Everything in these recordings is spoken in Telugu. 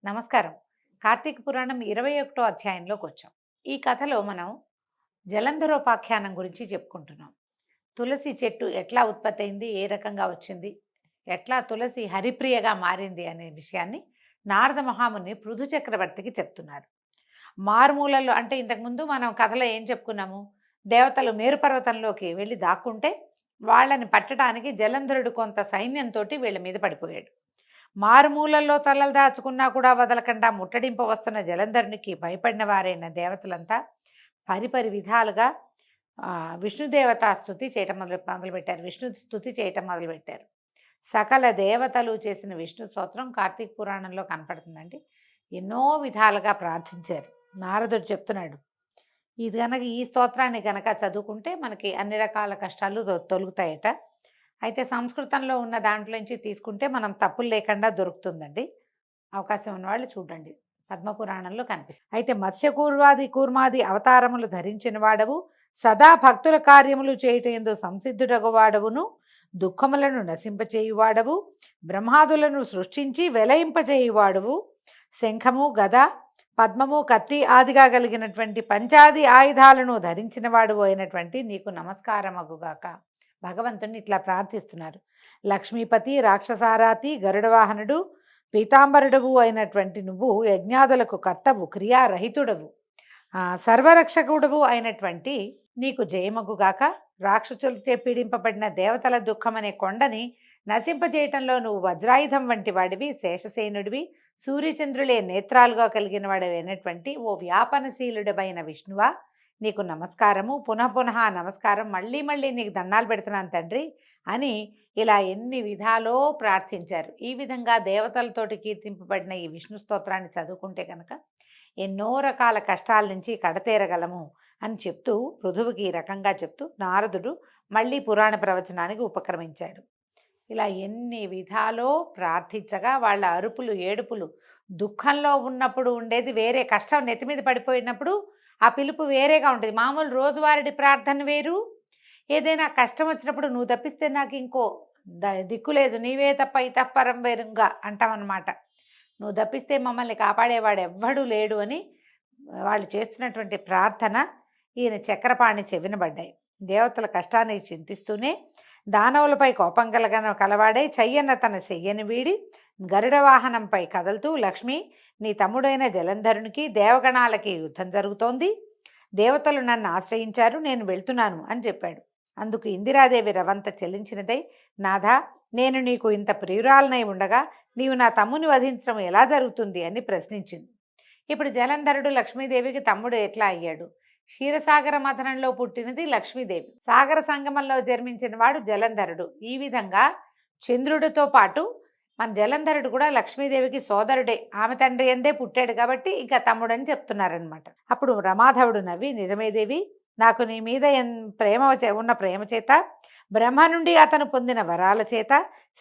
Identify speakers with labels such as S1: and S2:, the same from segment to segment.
S1: నమస్కారం. కార్తీక పురాణం 21వ అధ్యాయంలోకి వచ్చాం. ఈ కథలో మనం జలంధరోపాఖ్యానం గురించి చెప్పుకుంటున్నాం. తులసి చెట్టు ఎట్లా ఉత్పత్తి అయింది, ఏ రకంగా వచ్చింది, ఎట్లా తులసి హరిప్రియగా మారింది అనే విషయాన్ని నారద మహాముని పృథు చక్రవర్తికి చెప్తున్నారు. మారుమూలల్లో అంటే ఇంతకుముందు మనం కథలో ఏం చెప్పుకున్నాము, దేవతలు మేరుపర్వతంలోకి వెళ్ళి దాక్కుంటే వాళ్ళని పట్టడానికి జలంధరుడు కొంత సైన్యంతో వీళ్ళ మీద పడిపోయాడు. మారుమూలల్లో తలలు దాచుకున్నా కూడా వదలకుండా ముట్టడింప వస్తున్న జలంధరునికి భయపడిన వారైన దేవతలంతా పరిపరి విధాలుగా విష్ణుదేవత స్తుతి చేయటం మొదలుపెట్టారు. విష్ణు స్తుతి చేయటం మొదలుపెట్టారు. సకల దేవతలు చేసిన విష్ణు స్తోత్రం కార్తీక పురాణంలో కనపడుతుందండి. ఎన్నో విధాలుగా ప్రార్థించారు. నారదుడు చెప్తున్నాడు, ఇది కనుక ఈ స్తోత్రాన్ని కనుక చదువుకుంటే మనకి అన్ని రకాల కష్టాలు తొలుగుతాయట. అయితే సంస్కృతంలో ఉన్న దాంట్లోంచి తీసుకుంటే మనం తప్పులు లేకుండా దొరుకుతుందండి. అవకాశం ఉన్నవాళ్ళు చూడండి, పద్మపురాణంలో కనిపిస్తుంది. అయితే కూర్మాది అవతారములు ధరించిన వాడవు, సదా భక్తుల కార్యములు చేయటందు సంసిద్ధుడగవాడవును, దుఃఖములను నశింపచేయువాడవు, బ్రహ్మాదులను సృష్టించి వెలయింపచేయువాడవు, శంఖము గద పద్మము కత్తి ఆదిగా కలిగినటువంటి పంచాది ఆయుధాలను ధరించిన వాడు అయినటువంటి నీకు నమస్కారమగుగాక. భగవంతుని ఇట్లా ప్రార్థిస్తున్నారు. లక్ష్మీపతి రాక్షసారాతి గరుడవాహనుడు పీతాంబరుడవు అయినటువంటి నువ్వు యజ్ఞాదులకు కర్తవు, క్రియారహితుడవు, సర్వరక్షకుడవు అయినటువంటి నీకు జయమగుగాక. రాక్షసులచే పీడింపబడిన దేవతల దుఃఖమనే కొండని నశింపజేయటంలో నువ్వు వజ్రాయుధం వంటి వాడివి, శేషసేనుడివి, సూర్యచంద్రులే నేత్రాలుగా కలిగిన వాడివైనటువంటి ఓ వ్యాపనశీలుడవైన విష్ణువా, నీకు నమస్కారము, పునః పునః నమస్కారం, మళ్ళీ మళ్ళీ నీకు దండాలు పెడుతున్నాను తండ్రి అని ఇలా ఎన్ని విధాలో ప్రార్థించారు. ఈ విధంగా దేవతలతోటి కీర్తింపబడిన ఈ విష్ణు స్తోత్రాన్ని చదువుకుంటే కనుక ఎన్నో రకాల కష్టాల నుంచి కడతేరగలము అని చెప్తూ పృథువుకి ఈ రకంగా చెప్తూ నారదుడు మళ్ళీ పురాణ ప్రవచనానికి ఉపక్రమించాడు. ఇలా ఎన్ని విధాలో ప్రార్థించగా వాళ్ళ అరుపులు ఏడుపులు, దుఃఖంలో ఉన్నప్పుడు ఉండేది వేరే, కష్టం నెత్తిమీద పడిపోయినప్పుడు ఆ పిలుపు వేరేగా ఉంటుంది. మామూలు రోజువారీ ప్రార్థన వేరు, ఏదైనా కష్టం వచ్చినప్పుడు నువ్వు తప్పిస్తే నాకు ఇంకో దిక్కు లేదు, నీవే తప్ప ఇతఃపరం వేరుగా అంటామన్నమాట. నువ్వు తప్పిస్తే మమ్మల్ని కాపాడేవాడు ఎవ్వడూ లేడు అని వాళ్ళు చేస్తున్నటువంటి ప్రార్థన ఈయన చక్రపాణి చెవినబడ్డాయి. దేవతల కష్టాన్ని చింతిస్తూనే దానవులపై కోపం కలవాడై చెయ్యన్న తన చెయ్యని వీడి గరుడ వాహనంపై కదులుతూ, లక్ష్మి నీ తమ్ముడైన జలంధరునికి దేవగణాలకి యుద్ధం జరుగుతోంది, దేవతలు నన్ను ఆశ్రయించారు, నేను వెళ్తున్నాను అని చెప్పాడు. అందుకు ఇందిరాదేవి రవంత చెల్లించినదై, నాథా నేను నీకు ఇంత ప్రియురాలనై ఉండగా నీవు నా తమ్ముని వధించడం ఎలా జరుగుతుంది అని ప్రశ్నించింది. ఇప్పుడు జలంధరుడు లక్ష్మీదేవికి తమ్ముడు ఎట్లా అయ్యాడు? క్షీరసాగర మథనంలో పుట్టినది లక్ష్మీదేవి, సాగర సంగమంలో జన్మించిన వాడు జలంధరుడు. ఈ విధంగా చంద్రుడితో పాటు మన జలంధరుడు కూడా లక్ష్మీదేవికి సోదరుడే, ఆమె తండ్రి ఎందే పుట్టాడు కాబట్టి ఇంకా తమ్ముడని చెప్తున్నారనమాట. అప్పుడు రమాధవుడు నవ్వి, నిజమే దేవి, నాకు నీ మీద ఉన్న ప్రేమ చేత, బ్రహ్మ నుండి అతను పొందిన వరాల చేత,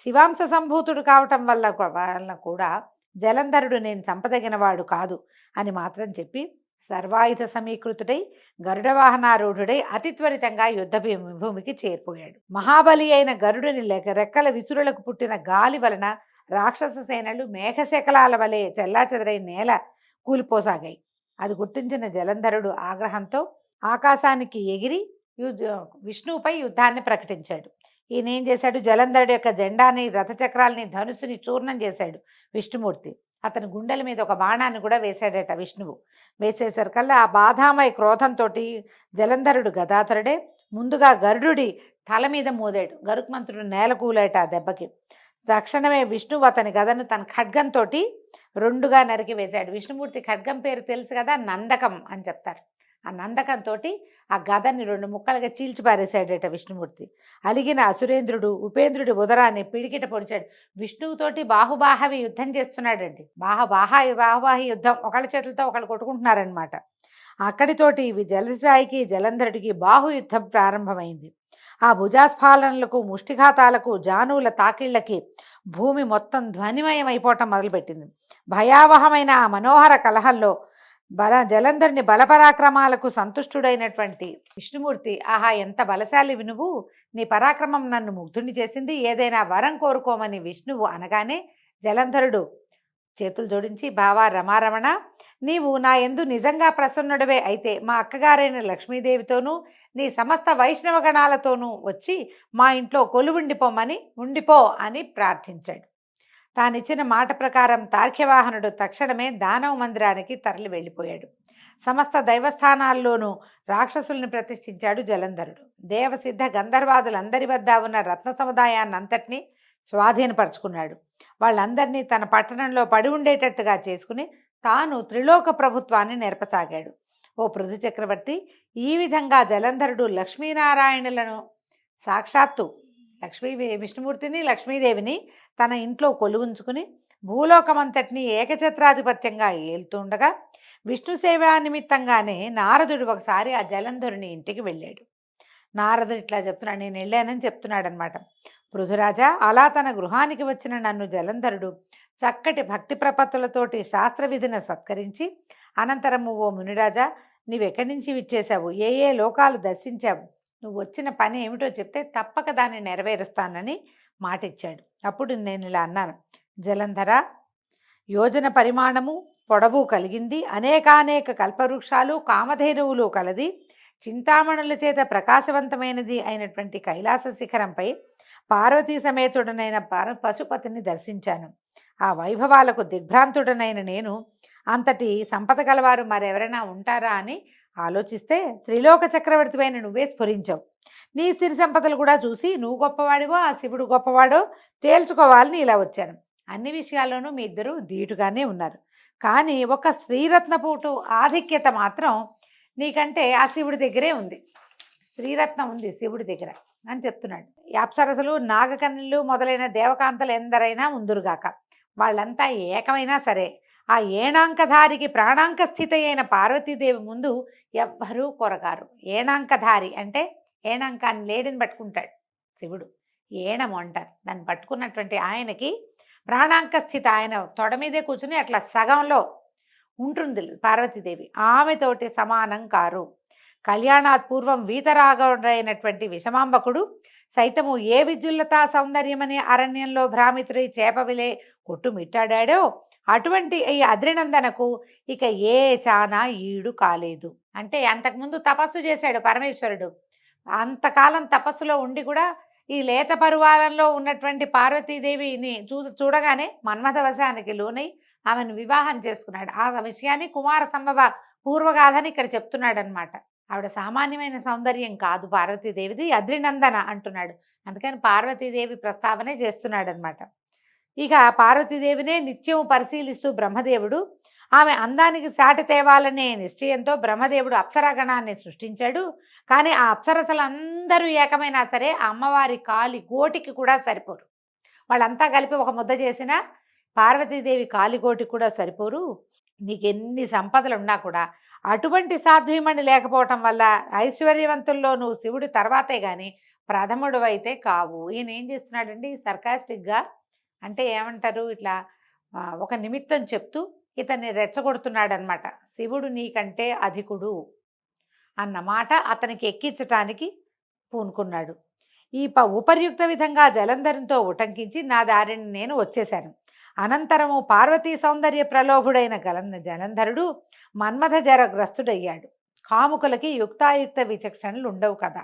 S1: శివాంశ సంభూతుడు కావటం వల్ల కూడా జలంధరుడు నేను చంపదగినవాడు కాదు అని మాత్రం చెప్పి సర్వాయుధ సమీకృతుడై గరుడవాహనారూఢుడై అతి త్వరితంగా యుద్ధ భూమికి చేరిపోయాడు. మహాబలి అయిన గరుడుని రెక్కల విసురులకు పుట్టిన గాలి వలన రాక్షస సేనలు మేఘశకలాల వలె చెల్లాచెదరై నేల కూలిపోసాగాయి. అది గుర్తించిన జలంధరుడు ఆగ్రహంతో ఆకాశానికి ఎగిరి విష్ణువుపై యుద్ధాన్ని ప్రకటించాడు. ఈయన ఏం చేశాడు, జలంధరుడు యొక్క జెండాని, రథచక్రాలని, ధనుసుని చూర్ణం చేశాడు విష్ణుమూర్తి. అతని గుండెల మీద ఒక బాణాన్ని కూడా వేశాడట విష్ణువు. వేసేసరికల్లా ఆ బాధామయ క్రోధంతో జలంధరుడు గదాధరుడే ముందుగా గరుడుడి తల మీద మోదాడు. గరుత్మంతుడు నేల కూలేట ఆ దెబ్బకి. తక్షణమే విష్ణువు అతని గదను తన ఖడ్గంతో రెండుగా నరికి వేశాడు. విష్ణుమూర్తి ఖడ్గం పేరు తెలుసు కదా, నందకం అని చెప్తారు. ఆ నందకంతో ఆ గదని రెండు ముక్కలుగా చీల్చిపారేశాడట విష్ణుమూర్తి. అలిగిన అసురేంద్రుడు ఉపేంద్రుడి ఉదరాన్ని పిడికిట పొడిచాడు. విష్ణువుతోటి బాహుబాహవి యుద్ధం చేస్తున్నాడండి. బాహుబాహి యుద్ధం, ఒకళ్ళ చేతులతో ఒకళ్ళు కొట్టుకుంటున్నారనమాట. అక్కడితోటి జలసాయికి జలంధరుడికి బాహుయుద్ధం ప్రారంభమైంది. ఆ భుజాస్ఫాలనలకు, ముష్టిఘాతాలకు, జానువుల తాకిళ్లకి భూమి మొత్తం ధ్వనిమయం అయిపోవటం మొదలుపెట్టింది. భయావహమైన ఆ మనోహర కలహంలో జలంధరుని బలపరాక్రమాలకు సంతుష్టుడైనటువంటి విష్ణుమూర్తి, ఆహా ఎంత బలశాలివి నువ్వు, నీ పరాక్రమం నన్ను ముగ్ధుని చేసింది, ఏదైనా వరం కోరుకోమని విష్ణువు అనగానే జలంధరుడు చేతులు జోడించి, బావా రమారమణ, నీవు నా యందు నిజంగా ప్రసన్నుడవే అయితే మా అక్కగారైన లక్ష్మీదేవితోనూ నీ సమస్త వైష్ణవ గణాలతోనూ వచ్చి మా ఇంట్లో ఉండిపో అని ప్రార్థించాడు. తానిచ్చిన మాట ప్రకారం తార్క్యవాహనుడు తక్షణమే దానవ మందిరానికి తరలి వెళ్ళిపోయాడు. సమస్త దైవస్థానాల్లోనూ రాక్షసుల్ని ప్రతిష్ఠించాడు జలంధరుడు. దేవసిద్ధ గంధర్వాదులందరి వద్ద ఉన్న రత్న సముదాయాన్నంతటినీ స్వాధీనపరుచుకున్నాడు. వాళ్ళందరినీ తన పట్టణంలో పడి ఉండేటట్టుగా చేసుకుని తాను త్రిలోక ప్రభుత్వాన్ని నెరపసాగాడు. ఓ పృథు చక్రవర్తి, ఈ విధంగా జలంధరుడు లక్ష్మీనారాయణులను సాక్షాత్తు విష్ణుమూర్తిని లక్ష్మీదేవిని తన ఇంట్లో కొలువుంచుకుని భూలోకమంతటిని ఏకఛత్రాధిపత్యంగా ఏలుతుండగా విష్ణు సేవా నిమిత్తంగానే నారదుడు ఒకసారి ఆ జలంధరుని ఇంటికి వెళ్ళాడు. నారదుడు ఇట్లా చెప్తున్నాడు, నేను వెళ్ళానని చెప్తున్నాడు అనమాట. పృథురాజా, అలా తన గృహానికి వచ్చిన నన్ను జలంధరుడు చక్కటి భక్తి ప్రపత్తులతోటి శాస్త్రవిధిని సత్కరించి అనంతరము, ఓ మునిరాజా, నీవెక్కడి నుంచి విచ్చేశావు, ఏ ఏ లోకాలు దర్శించావు, నువ్వు వచ్చిన పని ఏమిటో చెప్తే తప్పక దాన్ని నెరవేరుస్తానని మాటిచ్చాడు. అప్పుడు నేను ఇలా అన్నాను, జలంధర, యోజన పరిమాణము పొడవు కలిగింది, అనేకానేక కల్పవృక్షాలు కామధేనువులు కలది, చింతామణుల చేత ప్రకాశవంతమైనది అయినటువంటి కైలాస శిఖరంపై పార్వతీ సమేతుడనైన పశుపతిని దర్శించాను. ఆ వైభవాలకు దిగ్భ్రాంతుడనైన నేను అంతటి సంపద గలవారు మరెవరైనా ఉంటారా అని ఆలోచిస్తే త్రిలోక చక్రవర్తిపైన నువ్వే స్ఫురించావు. నీ సిరి సంపదలు కూడా చూసి నువ్వు గొప్పవాడివో ఆ శివుడు గొప్పవాడో తేల్చుకోవాలని ఇలా వచ్చాను. అన్ని విషయాల్లోనూ మీ ఇద్దరు ధీటుగానే ఉన్నారు, కానీ ఒక శ్రీరత్నపుటు ఆధిక్యత మాత్రం నీకంటే ఆ శివుడి దగ్గరే ఉంది. శ్రీరత్నం ఉంది శివుడి దగ్గర అని చెప్తున్నాడు. ఈ అప్సరసలు, నాగకన్నులు మొదలైన దేవకాంతలు ఎందరైనా ఉందురుగాక, వాళ్ళంతా ఏకమైనా సరే ఆ ఏణాంకధారికి ప్రాణాంకస్థిత అయిన పార్వతీదేవి ముందు ఎవ్వరూ కొరగారు. ఏణాంకధారి అంటే ఏణాంకాన్ని లేడిని పట్టుకుంటాడు శివుడు, ఏణము అంటారు దాన్ని పట్టుకున్నటువంటి ఆయనకి ప్రాణాంకస్థిత, ఆయన తొడ మీదే కూర్చుని అట్లా సగంలో ఉంటుంది పార్వతీదేవి, ఆమెతోటి సమానం కారు. కళ్యాణాత్ పూర్వం వీతరాగైనటువంటి విషమాంబకుడు సైతము ఏ విద్యుల్లతా సౌందర్యమనే అరణ్యంలో భ్రామితుడై చేపవిలే కొట్టుమిట్టాడాడో అటువంటి ఈ అద్రినందనకు ఇక ఏ చానా ఈడు కాలేదు. అంటే అంతకుముందు తపస్సు చేశాడు పరమేశ్వరుడు, అంతకాలం తపస్సులో ఉండి కూడా ఈ లేత పరువాలంలో ఉన్నటువంటి పార్వతీదేవిని చూడగానే మన్మథవశానికి లోనై ఆమెను వివాహం చేసుకున్నాడు. ఆ విషయాన్ని కుమార సంభవ పూర్వగాథని ఇక్కడ చెప్తున్నాడు అనమాట. ఆవిడ సామాన్యమైన సౌందర్యం కాదు పార్వతీదేవిది, అద్రినందన అంటున్నాడు. అందుకని పార్వతీదేవి ప్రస్తావనే చేస్తున్నాడు అనమాట. ఇక పార్వతీదేవినే నిత్యం పరిశీలిస్తూ బ్రహ్మదేవుడు ఆమె అందానికి సాటి తేవాలనే నిశ్చయంతో బ్రహ్మదేవుడు అప్సరాగణాన్ని సృష్టించాడు. కానీ ఆ అప్సరసలందరూ ఏకమైనా సరే ఆ అమ్మవారి కాలి గోటికి కూడా సరిపోరు. వాళ్ళంతా కలిపి ఒక ముద్ద చేసిన పార్వతీదేవి కాలిగోటికి కూడా సరిపోరు. నీకెన్ని సంపదలు ఉన్నా కూడా అటువంటి సాధ్వీమణి లేకపోవటం వల్ల ఐశ్వర్యవంతుల్లో నువ్వు శివుడి తర్వాతే కానీ ప్రథముడు అయితే కావు. ఈయన ఏం చేస్తున్నాడండి సర్కాస్టిక్గా, అంటే ఏమంటారు, ఇట్లా ఒక నిమిత్తం చెప్తూ ఇతన్ని రెచ్చగొడుతున్నాడు అనమాట. శివుడు నీకంటే అధికుడు అన్నమాట అతనికి ఎక్కించటానికి పూనుకున్నాడు. ఈ ఉపర్యుక్త విధంగా జలంధరంతో ఉటంకించి నా దారిని నేను వచ్చేశాను. అనంతరము పార్వతీ సౌందర్య ప్రలోభుడైన జలంధరుడు మన్మథ జరగ్రస్తుడయ్యాడు. కాముకులకి యుక్తాయుక్త విచక్షణలు ఉండవు కదా.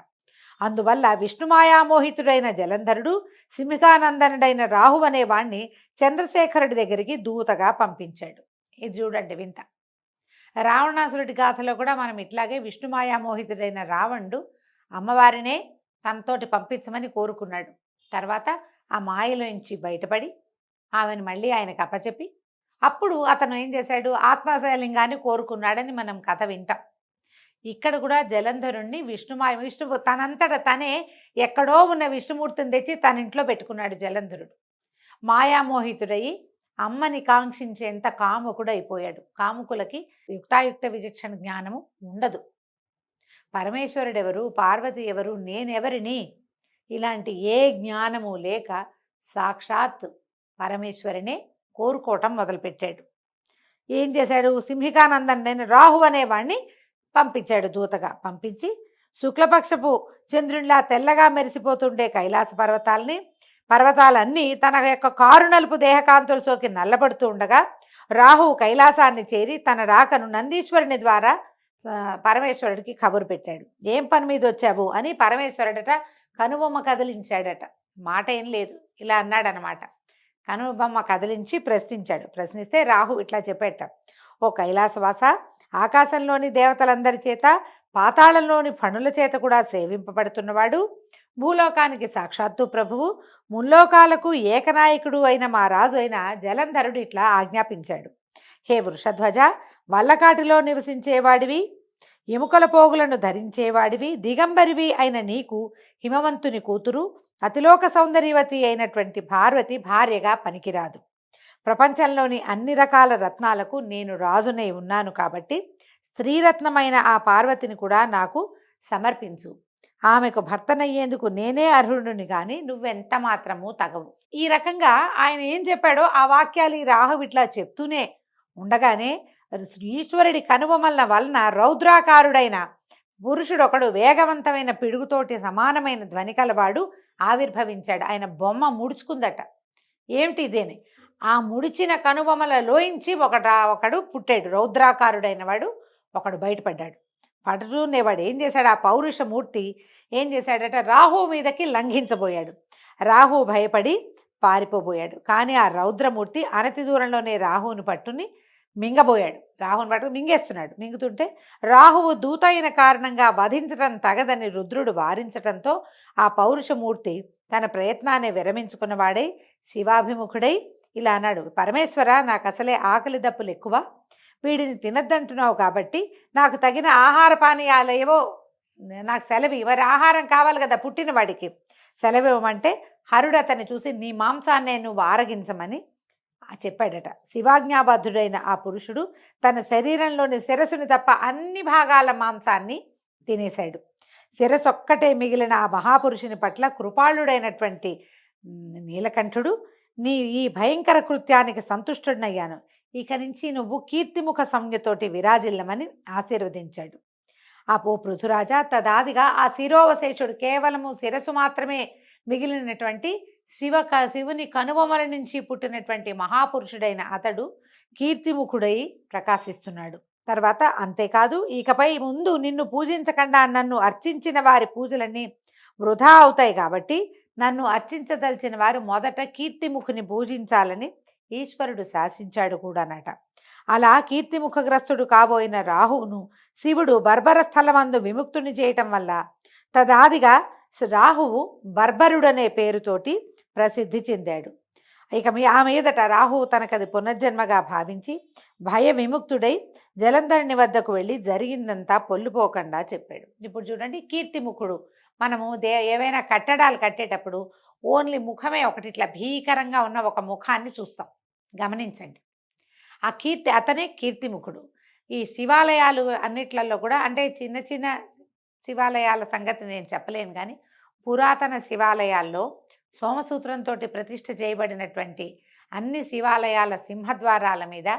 S1: అందువల్ల విష్ణుమాయామోహితుడైన జలంధరుడు సింహికానందనుడైన రాహు అనే వాణ్ణి చంద్రశేఖరుడి దగ్గరికి దూతగా పంపించాడు. ఇది చూడండి వింత. రావణాసురుడి గాథలో కూడా మనం ఇట్లాగే విష్ణుమాయామోహితుడైన రావణుడు అమ్మవారినే తనతోటి పంపించమని కోరుకున్నాడు. తర్వాత ఆ మాయలోంచి బయటపడి ఆమెను మళ్ళీ ఆయనకు అప్పచెప్పి అప్పుడు అతను ఏం చేశాడు, ఆత్మశలింగాన్ని కోరుకున్నాడని మనం కథ వింటాం. ఇక్కడ కూడా జలంధరుణ్ణి విష్ణు తనంతట తనే ఎక్కడో ఉన్న విష్ణుమూర్తిని తెచ్చి తన ఇంట్లో పెట్టుకున్నాడు జలంధరుడు. మాయామోహితుడయి అమ్మని కాంక్షించేంత కాముకుడైపోయాడు. కాముకులకి యుక్తాయుక్త విచక్షణ జ్ఞానము ఉండదు. పరమేశ్వరుడెవరు, పార్వతి ఎవరు, నేనెవరిని, ఇలాంటి ఏ జ్ఞానము లేక సాక్షాత్ పరమేశ్వరినే కోరుకోవటం మొదలుపెట్టాడు. ఏం చేశాడు, సింహికానందన్ నేను రాహు అనేవాడిని పంపించాడు. దూతగా పంపించి శుక్లపక్షపు చంద్రునిలా తెల్లగా మెరిసిపోతుండే కైలాస పర్వతాల్ని పర్వతాలన్నీ తన యొక్క కారు నలుపు దేహకాంతులు సోకి నల్లబడుతూ ఉండగా రాహువు కైలాసాన్ని చేరి తన రాకను నందీశ్వరుని ద్వారా పరమేశ్వరుడికి కబురు పెట్టాడు. ఏం పని మీద వచ్చావు అని పరమేశ్వరుడట కనుబొమ్మ కదిలించాడట. మాట ఏం లేదు, ఇలా అన్నాడనమాట. కనుబొమ్మ కదిలించి ప్రశ్నించాడు. ప్రశ్నిస్తే రాహు ఇట్లా చెప్పేట, ఓ కైలాసవాస, ఆకాశంలోని దేవతలందరి చేత పాతాళంలోని ఫణుల చేత కూడా సేవింపబడుతున్నవాడు, భూలోకానికి సాక్షాత్తు ప్రభువు, ముల్లోకాలకు ఏకనాయకుడు అయిన మా రాజు అయిన జలంధరుడు ఇట్లా ఆజ్ఞాపించాడు. హే వృషధ్వజ, వల్లకాటిలో నివసించేవాడివి, ఎముకల పోగులను ధరించేవాడివి, దిగంబరివి అయిన నీకు హిమవంతుని కూతురు, అతిలోక సౌందర్యవతి అయినటువంటి పార్వతి భార్యగా పనికిరాదు. ప్రపంచంలోని అన్ని రకాల రత్నాలకు నేను రాజునై ఉన్నాను కాబట్టి స్త్రీరత్నమైన ఆ పార్వతిని కూడా నాకు సమర్పించు. ఆమెకు భర్తనయ్యేందుకు నేనే అర్హుడిని కానీ నువ్వెంత మాత్రము తగవు. ఈ రకంగా ఆయన ఏం చెప్పాడో ఆ వాక్యాలు ఈ రాహు ఇట్లా చెప్తూనే ఉండగానే ఈశ్వరుడి కనుబొమల వలన రౌద్రాకారుడైన పురుషుడు ఒకడు వేగవంతమైన పిడుగుతోటి సమానమైన ధ్వని కలవాడు ఆవిర్భవించాడు. ఆయన బొమ్మ ముడుచుకుందట. ఏమిటి ఇదేని? ఆ ముడిచిన కనుబొమలలోంచి ఒకడు పుట్టాడు. రౌద్రాకారుడైన వాడు ఒకడు బయటపడ్డాడు. పడుతూనేవాడు ఏం చేశాడు? ఆ పౌరుషమూర్తి ఏం చేశాడట? రాహు మీదకి లంఘించబోయాడు. రాహు భయపడి పారిపోబోయాడు. కానీ ఆ రౌద్రమూర్తి అనతి దూరంలోనే రాహువుని పట్టుని మింగబోయాడు. రాహుని పట్టుకు మింగేస్తున్నాడు. మింగుతుంటే రాహువు దూత అయిన కారణంగా వధించటం తగదని రుద్రుడు వారించటంతో ఆ పౌరుషమూర్తి తన ప్రయత్నాన్ని విరమించుకున్నవాడై శివాభిముఖుడై ఇలా అన్నాడు, పరమేశ్వర, నాకు అసలే ఆకలి దప్పులు ఎక్కువ, వీడిని తినద్దంటున్నావు కాబట్టి నాకు తగిన ఆహార పానీయాలు ఏవో నాకు సెలవు, మరి ఆహారం కావాలి కదా పుట్టిన వాడికి, సెలవివ్వమంటే హరుడు అతన్ని చూసి నీ మాంసాన్ని నువ్వు ఆరగించమని చెప్పాడట. శివాజ్ఞాబద్ధుడైన ఆ పురుషుడు తన శరీరంలోని శిరస్సుని తప్ప అన్ని భాగాల మాంసాన్ని తినేశాడు. శిరస్సు ఒక్కటే మిగిలిన ఆ మహాపురుషుని పట్ల కృపాళుడైనటువంటి నీలకంఠుడు, నీ ఈ భయంకర కృత్యానికి సంతుష్టుడనయ్యాను, ఇక నుంచి నువ్వు కీర్తిముఖ సంజ్ఞతోటి విరాజిల్లమని ఆశీర్వదించాడు. ఆ పృథురాజా, తదాదిగా ఆ శిరోవశేషుడు కేవలము శిరస్సు మాత్రమే మిగిలినటువంటి శివుని కనుబొమల నుంచి పుట్టినటువంటి మహాపురుషుడైన అతడు కీర్తిముఖుడై ప్రకాశిస్తున్నాడు. తర్వాత అంతేకాదు, ఇకపై ముందు నిన్ను పూజించకుండా నన్ను అర్చించిన వారి పూజలన్నీ వృధా అవుతాయి కాబట్టి నన్ను అర్చించదలిచిన వారు మొదట కీర్తిముఖుని పూజించాలని ఈశ్వరుడు శాసించాడు కూడానట. అలా కీర్తిముఖగ్రస్తుడు కాబోయిన రాహువును శివుడు బర్బర స్థలమందు విముక్తుని చేయటం వల్ల తదాదిగా రాహువు బర్బరుడనే పేరుతోటి ప్రసిద్ధి చెందాడు. ఇక ఆ మీదట రాహువు తనకది పునర్జన్మగా భావించి భయ విముక్తుడై జలంధరుని వద్దకు వెళ్ళి జరిగిందంతా పొల్లుపోకుండా చెప్పాడు. ఇప్పుడు చూడండి, కీర్తిముఖుడు, మనము ఏవైనా కట్టడాలు కట్టేటప్పుడు ఓన్లీ ముఖమే ఒకటి ఇట్లా భీకరంగా ఉన్న ఒక ముఖాన్ని చూస్తాం. గమనించండి, ఆ అతనే కీర్తిముఖుడు. ఈ శివాలయాలు అన్నిట్లలో కూడా, అంటే చిన్న చిన్న శివాలయాల సంగతి నేను చెప్పలేను, కానీ పురాతన శివాలయాల్లో సోమసూత్రంతో ప్రతిష్ఠ చేయబడినటువంటి అన్ని శివాలయాల సింహద్వారాల మీద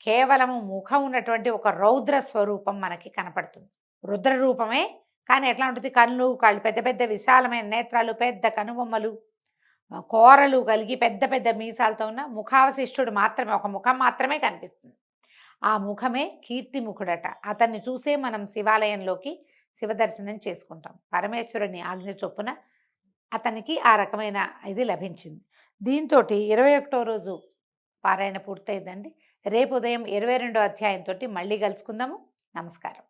S1: కేవలము ముఖం ఉన్నటువంటి ఒక రౌద్ర స్వరూపం మనకి కనపడుతుంది. రుద్ర రూపమే, కానీ ఎట్లా ఉంటుంది? కళ్ళు పెద్ద పెద్ద విశాలమైన నేత్రాలు, పెద్ద కనుబొమ్మలు, కోరలు కలిగి పెద్ద పెద్ద మీసాలతో ఉన్న ముఖావశిష్టుడు మాత్రమే, ఒక ముఖం మాత్రమే కనిపిస్తుంది. ఆ ముఖమే కీర్తిముఖుడట. అతన్ని చూసే మనం శివాలయంలోకి శివదర్శనం చేసుకుంటాం. పరమేశ్వరుని ఆజ్ఞ చొప్పున అతనికి ఆ రకమైన ఇది లభించింది. దీంతో 21వ రోజు పారాయణ పూర్తయిందండి. రేపు ఉదయం 22వ అధ్యాయంతో మళ్ళీ కలుసుకుందాము. నమస్కారం.